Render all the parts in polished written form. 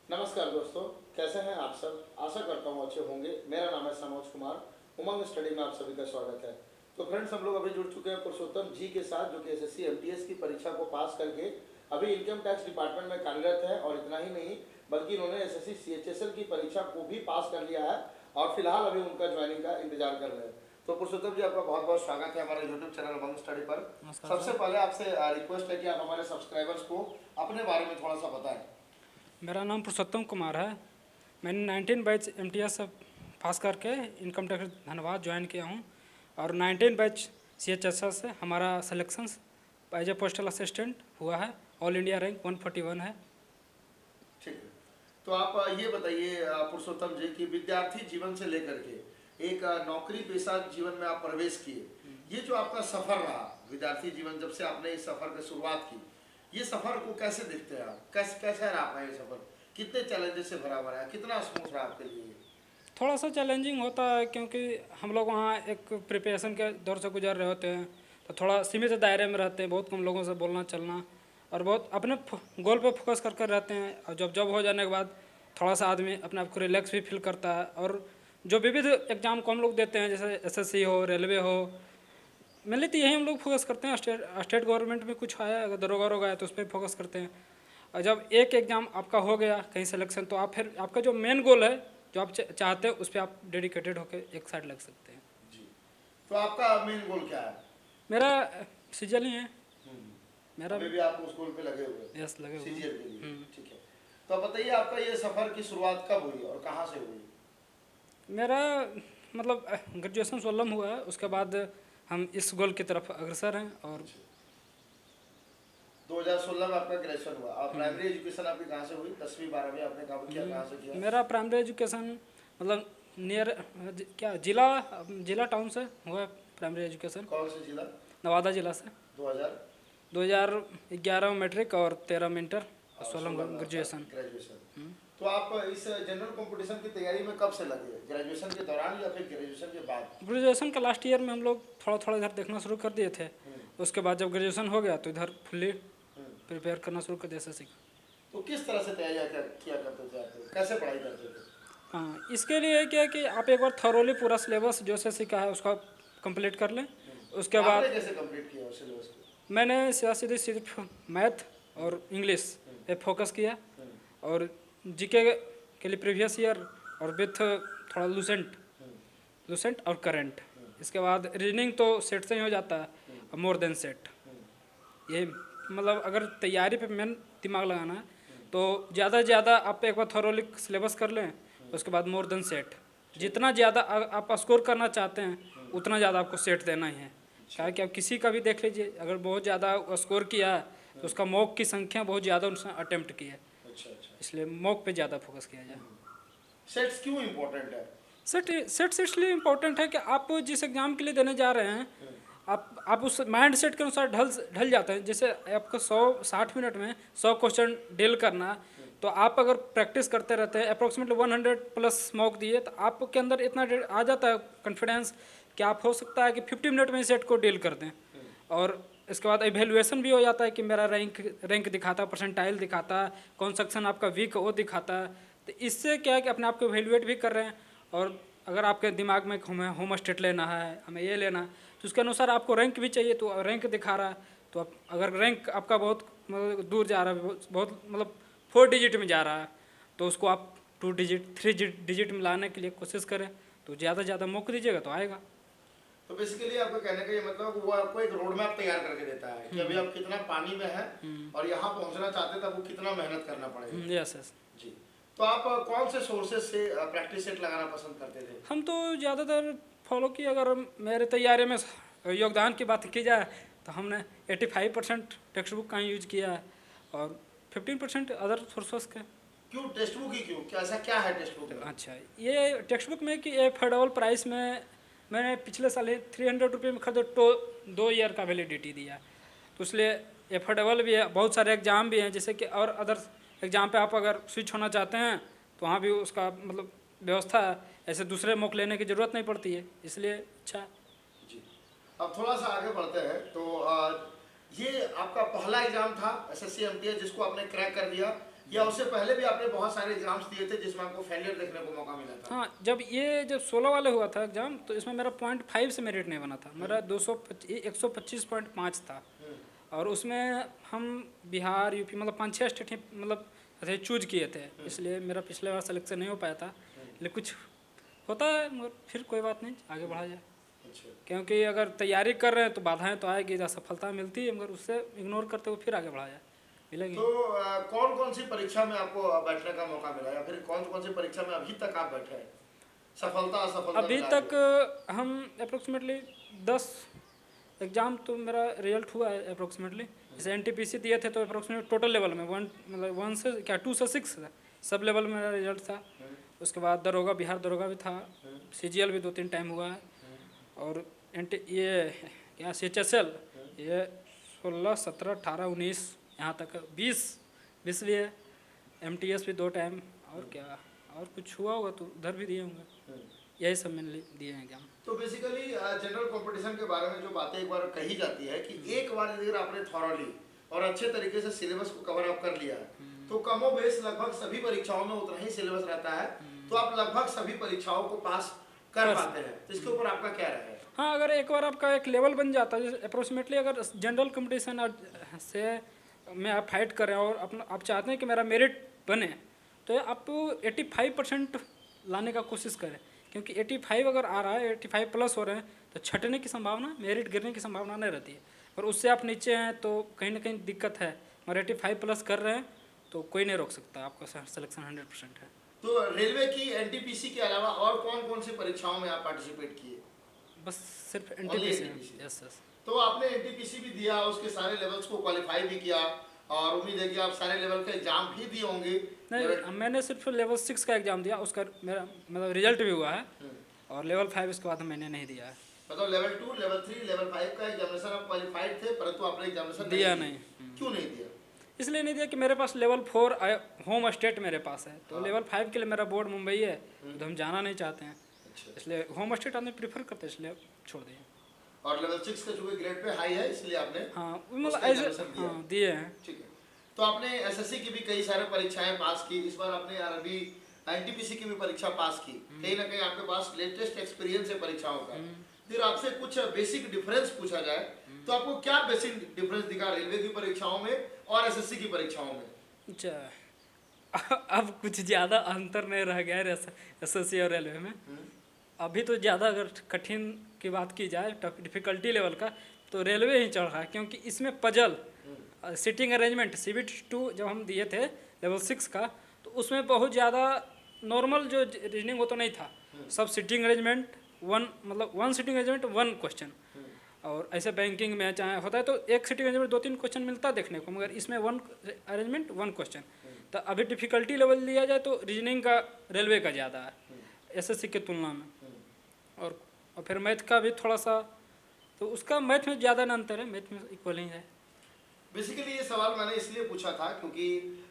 नमस्कार दोस्तों, कैसे हैं आप सब। आशा करता हूँ अच्छे होंगे। मेरा नाम है मनोज कुमार। उमंग स्टडी में आप सभी का स्वागत है। तो फ्रेंड्स, हम लोग अभी जुड़ चुके हैं पुरुषोत्तम जी के साथ, जो कि एसएससी एमटीएस की परीक्षा को पास करके अभी इनकम टैक्स डिपार्टमेंट में कार्यरत है। और इतना ही नहीं, बल्कि इन्होंने एसएससी सीएचएसएल की परीक्षा को भी पास कर लिया है और फिलहाल अभी उनका ज्वाइनिंग का इंतजार कर रहे हैं। तो पुरुषोत्तम जी, आपका बहुत बहुत स्वागत है हमारे यूट्यूब चैनल उमंग स्टडी पर। सबसे पहले आपसे रिक्वेस्ट है कि आप हमारे सब्सक्राइबर्स को अपने बारे में थोड़ा सा बताएं। मेरा नाम पुरुषोत्तम कुमार है। मैंने 19 बैच एमटीएस से पास करके इनकम टैक्स धनबाद ज्वाइन किया हूँ और 19 बैच सीएचएसएल से हमारा selection as a postal assistant हुआ है। ऑल इंडिया रैंक 141 है। ठीक है, तो आप ये बताइए पुरुषोत्तम जी की विद्यार्थी जीवन से लेकर के एक नौकरी पेशा जीवन में आप प्रवेश किए, ये जो आपका सफर रहा विद्यार्थी जीवन, जब से आपने इस सफर की शुरुआत की, ये सफर को कैसे देखते हैं आप? कैसे कैसा रहा आपका ये सफर? कितने चैलेंजेस से भरा हुआ है? कितना स्मूथ रहा आपके लिए? थोड़ा सा चैलेंजिंग होता है क्योंकि हम लोग वहाँ एक प्रिपरेशन के दौर से गुजर रहे होते हैं, तो थोड़ा सीमित दायरे में रहते हैं, बहुत कम लोगों से बोलना चलना और बहुत अपने गोल पे फोकस कर रहते हैं। और जब जॉब हो जाने के बाद थोड़ा सा आदमी अपने आप को रिलैक्स भी फील करता है। और जो विविध एग्जाम को हम लोग देते हैं, जैसे एसएससी हो, रेलवे हो, मेनली तो यही हम लोग फोकस करते हैं। स्टेट गवर्नमेंट में कुछ आया, अगर दरोगा वरोगा है तो उस पर फोकस करते हैं। और जब एक एग्ज़ाम आपका हो गया कहीं सिलेक्शन, तो आप फिर आपका जो मेन गोल है, जो आप चाहते हैं, उस पर आप डेडिकेटेड होकर एक साइड लग सकते हैं। जी, तो आपका मेन गोल क्या है? मेरा सीजल ही है। मेरा अभी भी आप उस गोल पे लगे हुए हैं? यस, लगे हुए सीजीएल के लिए, हैं। ठीक है। तो आप बताइए, आपका ये सफर की शुरुआत कब हुई और कहाँ से हुई? मेरा मतलब ग्रेजुएशन 16 में हुआ है, उसके बाद हम इस गोल की तरफ अग्रसर हैं। और 2016 में आपका ग्रेजुएशन हुआ और प्राइमरी एजुकेशन आपकी कहाँ से हुई? 10वीं 12वीं आपने कहाँ किया, कहाँ से किया? मेरा प्राइमरी एजुकेशन मतलब नियर क्या जिला जिला टाउन से हुआ है। प्राइमरी एजुकेशन कौन से जिला? नवादा जिला से। 2000 2011 में मैट्रिक और 13 में इंटर, 16 में ग्रेजुएशन। तो आप इस जनरल कंपटीशन की तैयारी में कब से लगे? ग्रेजुएशन के दौरान या फिर ग्रेजुएशन के बाद? ग्रेजुएशन का लास्ट ईयर में हम लोग थोड़ा थोड़ा इधर देखना शुरू कर दिए थे। उसके बाद जब ग्रेजुएशन हो गया तो इधर फुल्ली प्रिपेयर करना शुरू कर दिया, ऐसे सीखा। तो किस तरह से तैयारी किया करते थे आप? कैसे पढ़ाई करते थे? हाँ, इसके लिए क्या है कि आप एक बार थरोली पूरा सिलेबस जो से सीखा है उसका कंप्लीट कर लें। उसके बाद आपने कैसे कंप्लीट किया सिलेबस को? मैंने सीधा सीधे सिर्फ मैथ और इंग्लिश पे फोकस किया और जीके के लिए प्रीवियस ईयर और विथ थोड़ा लूसेंट और करंट। इसके बाद रीजनिंग तो सेट से ही हो जाता है, मोर देन सेट। ये मतलब अगर तैयारी पे मेन दिमाग लगाना है तो ज़्यादा से ज़्यादा आप एक बार थोरोली सिलेबस कर लें, उसके बाद मोर देन सेट। जितना ज़्यादा आप स्कोर करना चाहते हैं उतना ज़्यादा आपको सेट देना ही है। क्या है कि आप किसी का भी देख लीजिए, अगर बहुत ज़्यादा स्कोर किया है तो उसका मॉक की संख्या बहुत ज़्यादा उसने अटेम्प्ट की है। अच्छा अच्छा। इसलिए मॉक पे ज़्यादा फोकस किया जाए। सेट्स क्यों इम्पोर्टेंट है? सेट्स इसलिए इम्पोर्टेंट है कि आप जिस एग्ज़ाम के लिए देने जा रहे हैं, आप उस माइंड सेट के अनुसार ढल जाते हैं। जैसे आपको 160 मिनट में 100 क्वेश्चन डील करना है, तो आप अगर प्रैक्टिस करते रहते हैं, अप्रोक्सीमेटली 100 प्लस मॉक दिए, तो आपके अंदर इतना आ जाता है कॉन्फिडेंस कि आप हो सकता है कि 50 मिनट में सेट को डील कर दें। और इसके बाद एवेल्युएशन भी हो जाता है कि मेरा रैंक दिखाता है, परसेंटाइल दिखाता है, कौन सेक्शन आपका वीक है वो दिखाता है। तो इससे क्या है कि अपने आप को एवेल्युएट भी कर रहे हैं। और अगर आपके दिमाग में हमें होम स्टेट लेना है, हमें ये लेना है, तो उसके अनुसार आपको रैंक भी चाहिए, तो रैंक दिखा रहा है। तो आप अगर रैंक आपका बहुत मतलब दूर जा रहा है, बहुत मतलब 4 डिजिट में जा रहा है, तो उसको आप 2 डिजिट 3 डिजिट में लाने के लिए कोशिश करें। तो ज़्यादा से ज़्यादा मौका दीजिएगा तो आएगा। तो बेसिकली आपको कहने का ये मतलब वो आपको एक रोड मैप तैयार करके देता है कि अभी आप कितना पानी में है और यहाँ पहुँचना चाहते हैं, तब वो कितना मेहनत करना पड़ेगा। Yes yes. जी, तो आप कौन से सोर्सेज से प्रैक्टिस सेट लगाना पसंद करते थे? हम तो ज़्यादातर फॉलो किए। अगर मेरे तैयारी में योगदान की बात की जाए तो हमने 85% टेक्स्ट बुक का ही यूज किया है और 15% अदर सोर्सेस के। क्यों टेक्स्ट बुक ही क्यों? क्या ऐसा क्या है टेक्स्ट बुक में? अच्छा, ये टेक्स्ट बुक में कि एफोर्डेबल प्राइस में मैंने पिछले साल 300 रुपये में खरीदे, तो 2 ईयर का वैलिडिटी दिया, तो इसलिए एफोर्डेबल भी है। बहुत सारे एग्ज़ाम भी हैं, जैसे कि और अदर एग्ज़ाम पे आप अगर स्विच होना चाहते हैं तो वहाँ भी उसका मतलब व्यवस्था है, ऐसे दूसरे मौके लेने की ज़रूरत नहीं पड़ती है, इसलिए अच्छा। जी, अब थोड़ा सा आगे बढ़ते हैं। तो ये आपका पहला एग्जाम था एसएससी एमटीएस जिसको आपने क्रैक कर दिया, या उससे पहले भी आपने बहुत सारे एग्जाम्स दिए थे जिसमें आपको फेलियर देखने को मौका मिला था? हाँ, जब 16 वाले हुआ था एग्ज़ाम, तो इसमें मेरा 0.5 से मेरिट नहीं बना था, मेरा 125.5 था। और उसमें हम बिहार, यूपी मतलब 5-6 स्टेट ही मतलब ऐसे चूज किए थे, इसलिए मेरा पिछले बार सिलेक्शन नहीं हो पाया था। लेकिन कुछ होता है, मगर फिर कोई बात नहीं, आगे बढ़ा जाए। अच्छा। क्योंकि अगर तैयारी कर रहे हैं तो बाधाएं तो आएगी, जहाँ सफलता मिलती है, मगर उससे इग्नोर करते हुए फिर आगे बढ़ा जाए, मिलेगी। तो कौन कौन सी परीक्षा में आपको बैठने का मौका मिला, या फिर कौन कौन सी परीक्षा में अभी तक आप बैठे हैं, सफलता असफलता अभी मिला तक के? हम अप्रोक्सीमेटली 10 एग्ज़ाम तो मेरा रिजल्ट हुआ है अप्रोक्सीमेटली। जैसे एनटीपीसी दिए थे तो अप्रोक्सीमेट टोटल लेवल में 1 मतलब 1 से क्या 2 से 6 सब लेवल में मेरा रिजल्ट था। उसके बाद दरोगा, बिहार दरोगा भी था, सीजीएल भी 2-3 टाइम हुआ है। और ये क्या CHSL ये 16, 17, 18, 19 यहाँ तक 20 भी है। MTS भी 2 टाइम। और क्या, और कुछ हुआ होगा तो उधर भी दिए होंगे। यही सब मैंने दिए हैं एग्जाम। तो बेसिकली जनरल कंपटीशन के बारे में जो बातें एक बार कही जाती है कि एक बार अगर आपने थॉरली और अच्छे तरीके से सिलेबस को कवर अप कर लिया है तो कमो बेस लगभग सभी परीक्षाओं में उतना ही सिलेबस रहता है, तो आप लगभग सभी परीक्षाओं को पास कर पाते हैं। तो इसके ऊपर आपका क्या राय है? हाँ, अगर एक बार आपका एक लेवल बन जाता है, जैसे अप्रोक्सीमेटली अगर जनरल कंपटीशन से में आप फाइट करें और अपना आप चाहते हैं कि मेरा मेरिट बने, तो आप 85% लाने का कोशिश करें। क्योंकि 85 अगर आ रहा है, 85 प्लस हो रहे हैं, तो छटने की संभावना, मेरिट गिरने की संभावना नहीं रहती है। और उससे आप नीचे हैं तो कहीं ना कहीं दिक्कत है। मगर 85 प्लस कर रहे हैं तो कोई नहीं रोक सकता, आपका सिलेक्शन 100% है। तो रेलवे की एनटीपीसी के अलावा और कौन कौन सी परीक्षाओं में आप पार्टिसिपेट किए? बस सिर्फ Only एनटीपीसी। NTPC? यस। तो आपने एनटीपीसी भी दिया, उसके सारे लेवल्स को क्वालिफाई भी किया, और उम्मीद है कि आप सारे लेवल के एग्जाम भी दिए होंगे। नहीं, मैंने सिर्फ लेवल 6 का एग्ज़ाम दिया, उसका मेरा मतलब रिजल्ट भी हुआ है। और लेवल 5 इसके बाद मैंने नहीं दिया है। मतलब लेवल 2, लेवल 3, लेवल 5 का एग्जामिनेशन आप क्वालिफाइड थे, परंतु आपने एग्जामिनेशन दिया नहीं। नहीं। क्यों नहीं दिया? इसलिए नहीं दिया कि मेरे पास लेवल 4 होम स्टेट मेरे पास है, तो लेवल 5 के लिए मेरा बोर्ड मुंबई है, तो हम जाना नहीं चाहते हैं। अच्छा। इसलिए होम स्टेट आदमी प्रीफर करते हैं, इसलिए छोड़ दिए। और लेवल 6 का चूंकि ग्रेड पे हाई है इसलिए आपने हाँ, मतलब उसका ऐसे एग्जामिनेशन दिया। हाँ दिए हैं। ठीक है। तो आपने एसएससी की भी कई सारे परीक्षाएं पास की, इस बार आपने अभी एनटीपीसी की भी परीक्षा पास की। कहीं ना कहीं आपके पास लेटेस्ट एक्सपीरियंस है परीक्षाओं का। फिर आपसे कुछ बेसिक डिफरेंस पूछा जाए तो आपको क्या बेसिक डिफरेंस दिखा रेलवे की परीक्षाओं में और एसएससी की परीक्षाओं में? अच्छा, अब कुछ ज़्यादा अंतर नहीं रह गया है एसएससी और रेलवे में। अभी तो ज़्यादा अगर कठिन की बात की जाए, डिफ़िकल्टी लेवल का, तो रेलवे ही चढ़ रहा है। क्योंकि इसमें पजल, सिटिंग अरेंजमेंट, CBT 2 जब हम दिए थे लेवल 6 का, तो उसमें बहुत ज़्यादा नॉर्मल जो रीजनिंग वो तो नहीं था। सब सिटिंग अरेंजमेंट मतलब 1 सिटिंग अरेंजमेंट 1 क्वेश्चन। और ऐसे बैंकिंग में चाहे होता है तो एक सिटिंग अरेंजमेंट 2-3 क्वेश्चन मिलता है देखने को, मगर इसमें 1 अरेंजमेंट 1 क्वेश्चन। तो अभी डिफ़िकल्टी लेवल लिया जाए तो रीजनिंग का रेलवे का ज़्यादा है एसएससी के तुलना में। और फिर मैथ का भी थोड़ा सा, तो उसका मैथ में ज़्यादा ना अंतर है, मैथ में इक्वल ही है। बेसिकली ये सवाल मैंने इसलिए पूछा था क्योंकि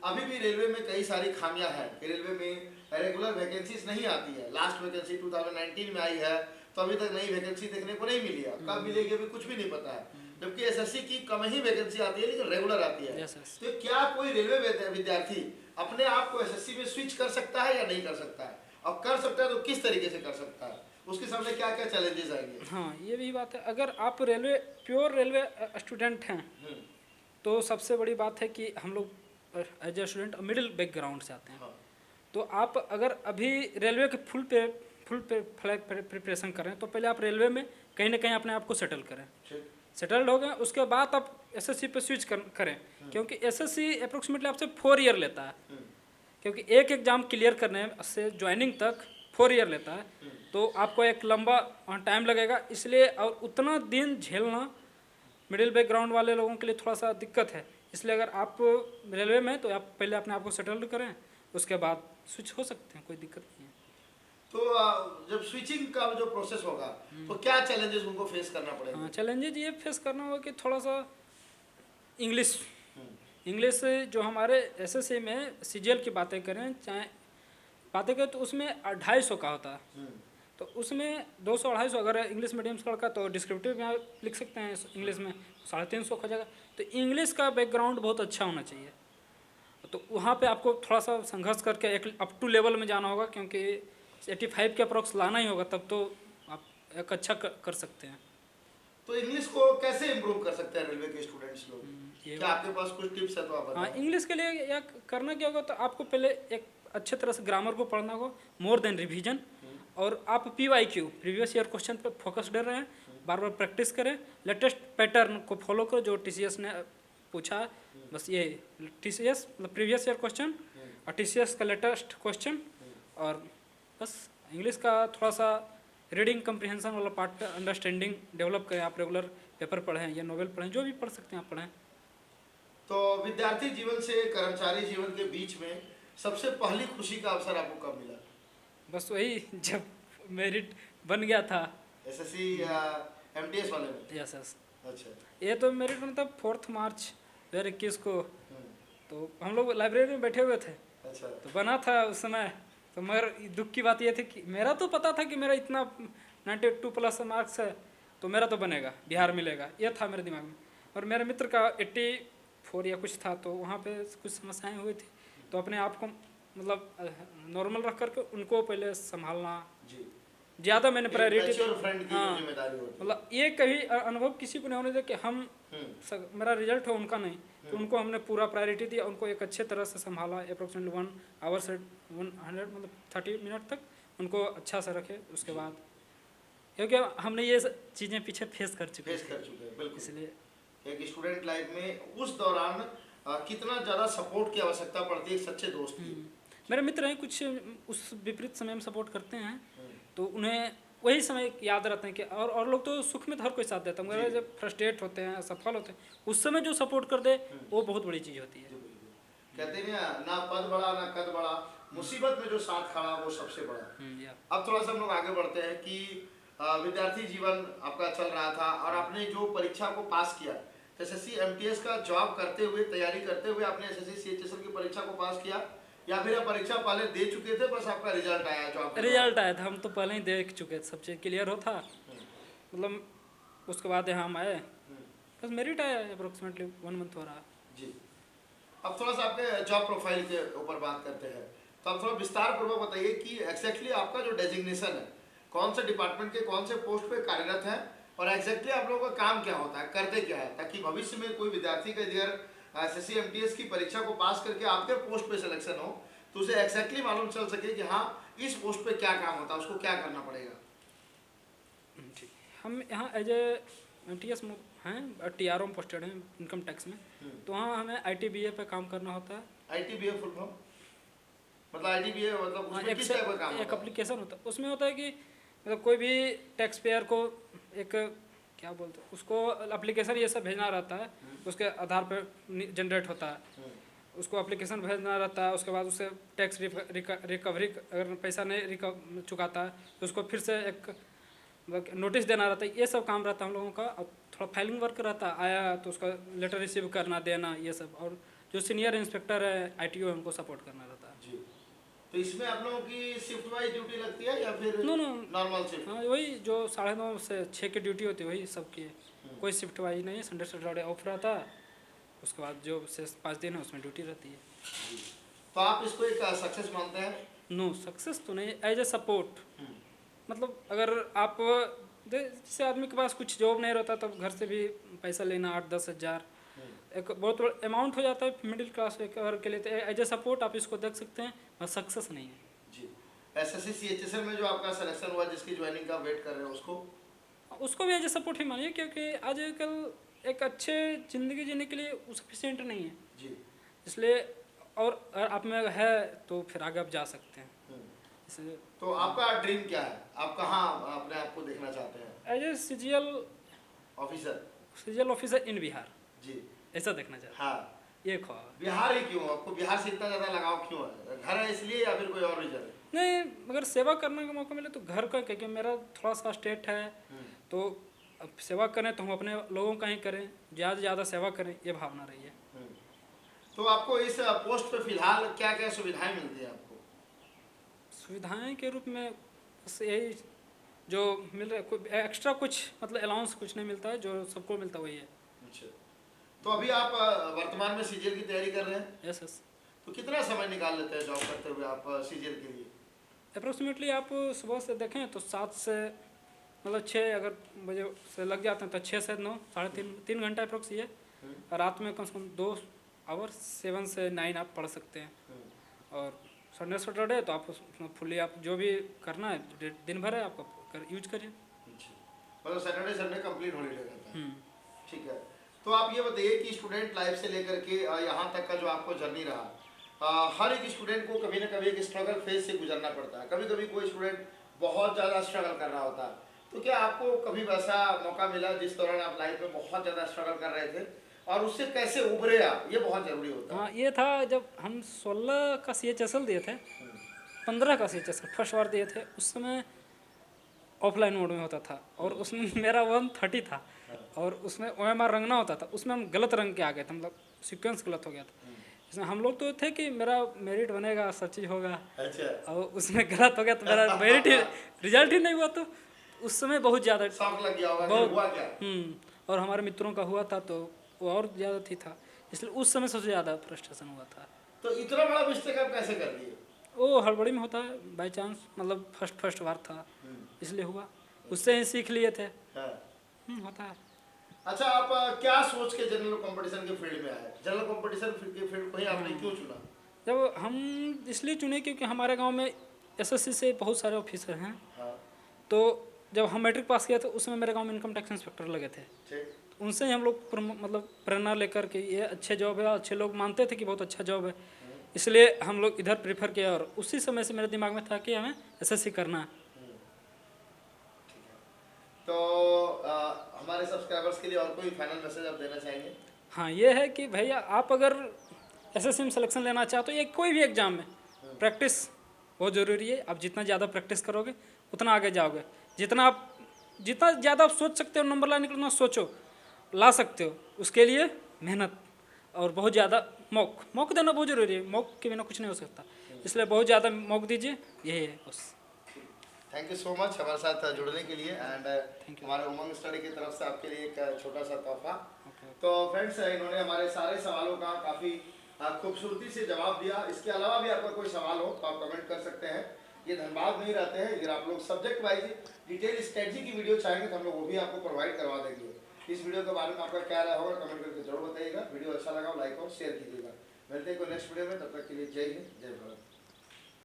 अभी भी रेलवे में कई सारी खामियां हैं कि रेलवे में रेगुलर वैकेंसीज नहीं आती है। लास्ट वैकेंसी 2019 में आई है, तो अभी तक नई वैकेंसी देखने को नहीं मिली है। कब मिलेगी अभी कुछ भी नहीं पता है। जबकि एसएससी की कम ही वैकेंसी आती है लेकिन रेगुलर आती है। तो क्या कोई रेलवे विद्यार्थी अपने आप को एसएससी में स्विच कर सकता है या नहीं कर सकता है? और कर सकता है तो किस तरीके से कर सकता है? उसके सामने क्या क्या चैलेंजेस आएंगे? हाँ, ये भी बात है। अगर आप रेलवे प्योर रेलवे स्टूडेंट हैं तो सबसे बड़ी बात है कि हम लोग as a student middle background से आते हैं। हाँ। तो आप अगर अभी रेलवे के फुल फ्लैग प्रिपरेशन करें तो पहले आप रेलवे में कहीं ना कहीं अपने आप को सेटल करें। सेटल्ड हो गए उसके बाद आप एसएससी पे स्विच करें। क्योंकि एसएससी अप्रोक्सीमेटली आपसे 4 ईयर लेता है। क्योंकि एक एग्ज़ाम क्लियर करने से ज्वाइनिंग तक 4 ईयर लेता है, तो आपको एक लंबा टाइम लगेगा। इसलिए और उतना दिन झेलना मिडिल बैकग्राउंड वाले लोगों के लिए थोड़ा सा दिक्कत है। इसलिए अगर आप रेलवे में तो आप पहले अपने आप को सेटल्ड करें, उसके बाद स्विच हो सकते हैं, कोई दिक्कत नहीं है। तो जब स्विचिंग का जो प्रोसेस होगा तो क्या चैलेंजेस उनको फेस करना पड़ेगा? हाँ, चैलेंजेज ये फेस करना होगा कि थोड़ा सा इंग्लिश जो हमारे एसएससी में सीजीएल की बातें करें तो उसमें 250 का होता है। तो उसमें 200-250 अगर इंग्लिश मीडियम से लड़का तो डिस्क्रिप्टिव में लिख सकते हैं इंग्लिश में 350 हो जाएगा। तो इंग्लिश का बैकग्राउंड बहुत अच्छा होना चाहिए। तो वहाँ पे आपको थोड़ा सा संघर्ष करके एक अप टू लेवल में जाना होगा, क्योंकि 85 के अप्रॉक्स लाना ही होगा, तब तो आप एक अच्छा कर सकते हैं। तो इंग्लिश को कैसे इम्प्रूव कर सकते हैं रेलवे के स्टूडेंट्स लोग? ये क्या आपके पास कुछ टिप्स है तो आप हाँ, बताएं। इंग्लिश के लिए या करना क्या होगा, तो आपको पहले एक अच्छे तरह से ग्रामर को पढ़ना होगा, मोर देन रिवीजन। और आप PYQ प्रीवियस ईयर क्वेश्चन पे फोकस दे रहे हैं, बार बार प्रैक्टिस करें, लेटेस्ट पैटर्न को फॉलो करो जो TCS ने पूछा है। बस ये TCS मतलब प्रीवियस ईयर क्वेश्चन और TCS का लेटेस्ट क्वेश्चन। और बस इंग्लिश का थोड़ा सा रीडिंग कम्प्रिहेंशन वाला पार्ट पे अंडरस्टैंडिंग डेवलप करें। आप रेगुलर पेपर पढ़ें या नॉवेल पढ़ें, जो भी पढ़ सकते हैं आप पढ़ें। तो विद्यार्थी जीवन से कर्मचारी जीवन के बीच में सबसे पहली खुशी का अवसर आपको कब मिला? बस वही जब मेरिट बन गया था। SSC या MTS वाले में? यस यस, अच्छा। ये तो मेरिट मतलब 4 मार्च 2021 को। हम्म, तो हम लोग लाइब्रेरी में बैठे हुए थे, अच्छा। तो बना था उस समय। तो मगर दुख की बात ये थी कि मेरा तो पता था कि मेरा इतना 92 प्लस मार्क्स है, तो मेरा तो बनेगा, बिहार मिलेगा, ये था मेरे दिमाग में। और मेरे मित्र का 84 या कुछ था, तो वहाँ पे कुछ समस्याएं हुई थी। तो अपने आप को मतलब नॉर्मल रख करके उनको पहले संभालना, जी। ज़्यादा मैंने प्रायोरिटी। मैच्योर फ्रेंड की हाँ, जो जिम्मेदारी होती है। मतलब ये कभी अनुभव किसी को नहीं होने दिया कि हम हम्म, मेरा रिजल्ट हो उनका नहीं, तो उनको हमने पूरा प्रायोरिटी दिया, उनको एक अच्छे तरह से संभाला। अप्रोक्सीमेटली 1 आवर से 100 मतलब 30 मिनट तक उनको अच्छा से रखे। उसके बाद क्योंकि हमने ये चीज़ें पीछे फेस कर चुके फेस कर चुके हैं, बिल्कुल। इसलिए एक स्टूडेंट लाइफ में उस दौरान कितना ज़्यादा सपोर्ट की आवश्यकता पड़ती है एक सच्चे दोस्त की। मेरे मित्र हैं कुछ उस विपरीत समय में सपोर्ट करते हैं, तो उन्हें वही समय याद रहते हैं कि और लोग तो सुख में तो हर कोई साथ देता है, मगर जब फ्रस्ट्रेट होते हैं, असफल होते हैं, उस समय जो सपोर्ट कर दे वो बहुत बड़ी चीज़ होती है। कहते हैं ना पद बड़ा ना कद बड़ा, मुसीबत में जो साथ खड़ा वो सबसे बड़ा। या अब थोड़ा सा हम लोग आगे बढ़ते हैं कि विद्यार्थी जीवन आपका चल रहा था और आपने जो परीक्षा को पास किया, SSC MTS का जॉब करते हुए, तैयारी करते हुए आपने SSC CHSL की परीक्षा को पास किया, या फिर आप परीक्षा पहले दे चुके थे, बस आपका रिजल्ट आया जॉब? रिजल्ट आया था, हम तो पहले ही देख चुके थे, सब चीज़ क्लियर हो था, मतलब उसके बाद यहाँ हम आए, बस मेरिट आया अप्रोक्सीमेटली 1 मंथ हो रहा। जी। अब थोड़ा सा आपके जॉब प्रोफाइल के ऊपर बात करते हैं, तो आप थोड़ा विस्तार पूर्वक बताइए कि एक्जैक्टली आपका जो डेजिग्नेशन है, कौन से डिपार्टमेंट के कौन से पोस्ट पे कार्यरत है, और एक्जैक्टली आप लोगों का काम क्या होता है, करते क्या है, ताकि भविष्य में कोई विद्यार्थी का अगर SSC MTS की परीक्षा को पास करके आपके पोस्ट पे सिलेक्शन हो, तो उसे एक्जैक्टली मालूम चल सके कि हाँ इस पोस्ट पे क्या काम होता है, उसको क्या करना पड़ेगा। हम यहाँ एज ए MTS हैं, TRO में पोस्टेड हैं इनकम टैक्स में, तो वहाँ हमें ITBA पे काम करना होता है। ITBA फुल फॉर्म मतलब ITBA मतलब उसमें किस टाइप का काम एक होता है? एप्लीकेशन होता है, उसमें होता है कि मतलब कोई भी टैक्स पेयर को एक क्या बोलते हैं उसको, एप्लीकेशन ये सब भेजना रहता है, उसके आधार पर जनरेट होता है, उसको एप्लीकेशन भेजना रहता है। उसके बाद उसे टैक्स रिकवरी अगर पैसा नहीं चुकाता है तो उसको फिर से एक नोटिस देना रहता है। ये सब काम रहता है हम लोगों का। और थोड़ा फाइलिंग वर्क रहता है, आया तो उसका लेटर रिसीव करना, देना, ये सब। और जो सीनियर इंस्पेक्टर है ITO है, उनको सपोर्ट करना रहता है। जी। तो इसमें आप लोगों की शिफ्ट वाइज ड्यूटी लगती है या फिर नो नॉर्मल शिफ्ट? हाँ, वही जो 9:30 से 6 की ड्यूटी होती है वही सबकी है, कोई शिफ्ट वाइज नहीं है। संडे सैटरडे ऑफ रहता है, उसके बाद जो शेष 5 दिन है उसमें ड्यूटी रहती है। तो आप इसको एक सक्सेस मानते हैं? नो सक्सेस तो नहीं, एज ए सपोर्ट। मतलब अगर आप जैसे आदमी के पास कुछ जॉब नहीं रहता तब घर से भी पैसा लेना 8-10 हज़ार एक बहुत बड़ा अमाउंट हो जाता है मिडिल क्लास के लिए, तो एज ए सपोर्ट आप इसको देख सकते हैं, बस सक्सेस नहीं है। जी। SSC CHSL में जो आपका सिलेक्शन हुआ, जिसकी ज्वाइनिंग का वेट कर रहे हैं, उसको भी एज ए सपोर्ट ही मानिए, क्योंकि आजकल एक अच्छे ज़िंदगी जीने के लिए वो सफिशिएंट नहीं है जी। इसलिए। और अगर आप में है तो फिर आगे आप जा सकते हैं इसलिए। तो आपका ड्रीम क्या है, आप कहाँ अपने आप को देखना चाहते हैं? As a CGL officer in Bihar, जी। ऐसा देखना चाहते हाँ, हैं, ये ख्वाब है। बिहार ही क्यों? आपको बिहार से इतना ज़्यादा लगाव क्यों है? घर है इसलिए या फिर कोई और रीजन है? नहीं, मगर सेवा करने का मौका मिले तो घर का, क्योंकि मेरा थोड़ा सा स्टेट है, तो अब सेवा करें तो हम अपने लोगों का ही करें, ज़्यादा से ज़्यादा सेवा करें, ये भावना रही है। तो आपको इस पोस्ट पे फिलहाल क्या क्या सुविधाएं मिलती है आपको? सुविधाएं के रूप में बस यही जो मिल रहा है, कोई एक्स्ट्रा कुछ मतलब अलाउंस कुछ नहीं मिलता है, जो सबको मिलता वही है। अच्छा। तो अभी आप वर्तमान में CGL की तैयारी कर रहे हैं? Yes yes. तो कितना समय निकाल लेते हैं जॉब करते हुए आप सीजीएल के लिए? अप्रोक्सीमेटली आप सुबह से देखें तो 7 से मतलब 6 अगर बजे से लग जाते हैं तो 6 से 9 3.5 घंटा अप्रोक्स ये। और रात में कम से कम 2 आवर 7 से 9 आप पढ़ सकते हैं। और संडे सैटरडे तो आप उसमें फुल्ली आप जो भी करना है दिन भर है आपका यूज करिए। मतलब सैटरडे संडे कंप्लीट हॉलीडे रहता है। ठीक है। तो आप ये बताइए कि स्टूडेंट लाइफ से लेकर के यहाँ तक का जो आपको जर्नी रहा, हर एक स्टूडेंट को कभी ना कभी एक स्ट्रगल फेज से गुजरना पड़ता है। कभी कभी कोई स्टूडेंट बहुत ज़्यादा स्ट्रगल कर रहा होता है। तो क्या आपको कभी वैसा मौका मिला जिस दौरान आप लाइफ में बहुत ज़्यादा स्ट्रगल कर रहे थे और उससे कैसे उभरे आप? ये बहुत ज़रूरी होता है। हाँ, ये था जब हम 16 का CHSL दिए थे, 15 का CHSL फर्स्ट बार दिए थे। उस समय ऑफलाइन मोड में होता था और उसमें मेरा 130 था और उसमें OMR रंगना होता था। उसमें हम गलत रंग के आ गए थे, मतलब सीक्वेंस गलत हो गया था। इसमें हम लोग तो थे कि मेरा मेरिट बनेगा, सब चीज़ होगा। अच्छा। और उसमें गलत हो गया तो मेरा मेरिट ही रिजल्ट ही नहीं हुआ। तो उस समय बहुत ज़्यादा शौक लग गया होगा कि बहुत हुआ क्या? और हमारे मित्रों का हुआ था तो वो और ज़्यादा थी था, इसलिए उस समय सबसे ज़्यादा फ्रस्ट्रेशन हुआ था। तो इतना बड़ा मिस्टेक आप कैसे कर दिए? वो हड़बड़ी में होता है, बाय चांस, मतलब फर्स्ट बार था इसलिए हुआ। उससे ही सीख लिए थे। हाँ। होता है। अच्छा, आप क्या सोच के जनरल कंपटीशन के फील्ड में आए? जनरल कंपटीशन के फील्ड को ही आपने क्यों चुना? जब हम इसलिए चुने क्योंकि हमारे गांव में SSC से बहुत सारे ऑफिसर हैं। हाँ। तो जब हम मैट्रिक पास किया तो उस समय मेरे गांव में इनकम टैक्स इंस्पेक्टर लगे थे। ठीक। तो उनसे ही हम लोग मतलब प्रेरणा लेकर के ये अच्छे जॉब है, अच्छे लोग मानते थे कि बहुत अच्छा जॉब है, इसलिए हम लोग इधर प्रीफर किया। और उसी समय से मेरे दिमाग में था कि हमें SSC करना है। तो हमारे सब्सक्राइबर्स के लिए और कोई फाइनल मैसेज आप देना चाहेंगे? हाँ, ये है कि भैया आप अगर SSC में सिलेक्शन लेना चाहते हो या कोई भी एग्ज़ाम में, प्रैक्टिस बहुत ज़रूरी है। आप जितना ज़्यादा प्रैक्टिस करोगे उतना आगे जाओगे। जितना ज़्यादा आप सोच सकते हो नंबर लाने के लिए, उतना सोचो, ला सकते हो। उसके लिए मेहनत और बहुत ज़्यादा मौक देना बहुत ज़रूरी है। मौक के बिना कुछ नहीं हो सकता, इसलिए बहुत ज़्यादा मौक दीजिए, यही है बस। थैंक यू सो मच हमारे साथ जुड़ने के लिए। एंड हमारे उमंग स्टडी की तरफ से आपके लिए एक छोटा सा तोहफा। तो फ्रेंड्स, इन्होंने हमारे सारे सवालों का काफ़ी खूबसूरती से जवाब दिया। इसके अलावा भी आपका कोई सवाल हो तो आप कमेंट कर सकते हैं। ये धनबाद में ही रहते हैं। अगर आप लोग सब्जेक्ट वाइज डिटेल स्ट्रेटजी की वीडियो चाहेंगे तो हम लोग वो भी आपको प्रोवाइड करवा देंगे। इस वीडियो के बारे में आपका क्या राय होगा कमेंट करके जरूर बताइएगा। वीडियो अच्छा लगा लाइक और शेयर कीजिएगा। मिलते हैं कोई नेक्स्ट वीडियो में, तब तक के लिए जय हिंद, जय भारत।